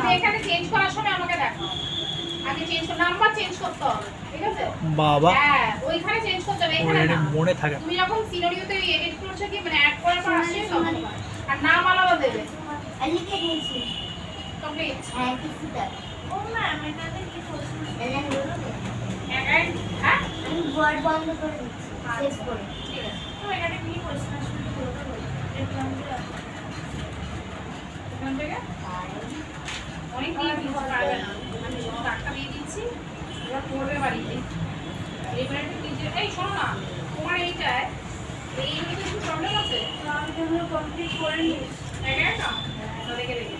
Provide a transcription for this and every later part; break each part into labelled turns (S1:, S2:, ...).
S1: তুমি এখানে চেঞ্জ করার সময় আমাকে দেখাও। আগে চেঞ্জ নাম্বার চেঞ্জ করতে হবে, ঠিক আছে?
S2: বাবা
S1: হ্যাঁ, ওইখানে চেঞ্জ করতে হবে, এখানে না।
S2: মনে থাকে।
S1: তুমি যখন সিনারিওতে এডিট করছো কি মানে অ্যাড করার পর আসছে তখন আর নাম আলাদা দেবে।
S3: লিখে দিয়েছি।
S1: কমপ্লিট।
S3: হ্যাঁ কিছু দেখ।
S1: ও ম্যাম এটাতে কি প্রশ্ন?
S3: এলেন বলো না।
S1: হ্যাঁ হ্যাঁ
S3: আমি ওয়ার্ড বন্ধ করে দিচ্ছি সেভ করে।
S1: ঠিক আছে। তো এখানে কি প্রশ্ন আসলে বলতে বলি। এখান থেকে অনেক দিন পারবে না। আমি শুধু টাকা দিয়ে দিচ্ছি, ওরা করবে বাড়িতে। এবারে নিজের এই শোনো না, তোমার এইটায় এই ইউনিটে কিছু প্রবলেম আছে? আমি তো কমপ্লিট করে নিই। দেখে না? তো দেখে দেখে।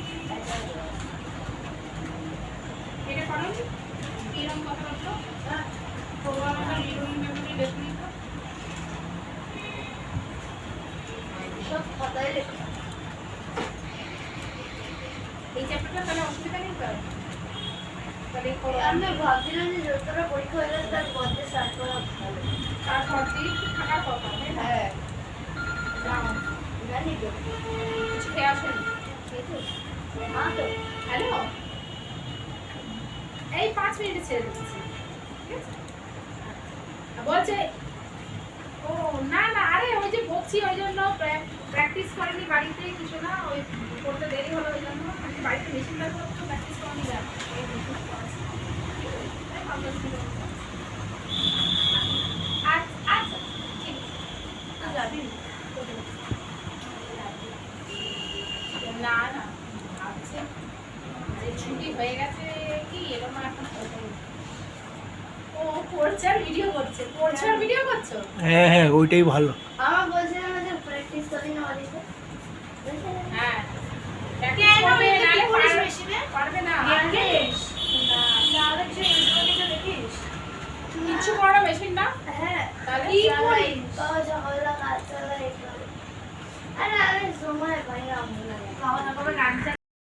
S1: এটা করো নি? কিরকম কথা বলছো? প্রোগ্রাম আমার রিডিং মেমোরি দেখুন তো।
S3: সব খাতায় লেখা।
S1: এই চ্যাপ্টারটা তাহলে অসুবিধা নেই তো? তাহলে করো।
S3: আমি ভাবছিলাম যে যতটা পরীক্ষা হয়ে গেছে তার পথে স্টার্ট করা ভালো।
S1: তারপর দিন থাকার কথা, তাই না?
S3: হ্যাঁ
S1: যাও।
S3: জানি তো।
S1: কিছু খেয়ে আসেন।
S3: মা তো
S1: হ্যালো, এই 5 মিনিটে ছেড়ে দিচ্ছি, ঠিক আছে? বলছে ও না না, আরে ওই যে বকছি ওই জন্য প্র্যাকটিস করেনি বাড়িতে কিছু না, ওই করতে দেরি হলো ওই জন্য। আমি বাড়িতে মেশিন ব্যবহার করতে প্র্যাকটিস করেনি যায়। এই মেশিন করাচ্ছি। তাই ভাবলাম ছিল। আচ্ছা আচ্ছা ঠিক আছে। তুই যাবি? না না, ভাবছে যে ছুটি হয়ে গেছে কি এরকম এখন ও করছে আর ভিডিও করছে, করছে আর ভিডিও করছো?
S2: হ্যাঁ হ্যাঁ ওইটাই ভালো।
S3: আমার বলছিলাম যে প্র্যাকটিস করি না বাড়িতে।
S1: হ্যাঁ প্র্যাকটিস করবে, নালে পারবে না।
S3: দেখিস?
S1: তাহলে কিছু ইউটিউবে দেখিস? কিচ্ছু করো না মেশিন না?
S3: হ্যাঁ
S1: তাহলে
S3: কি
S1: কি
S3: করি?
S1: করিস?
S3: বাবা সকালবেলা কাজ চালাই করে। আরে আমি সময় পাই না।
S1: খাওয়া দাওয়া করে গান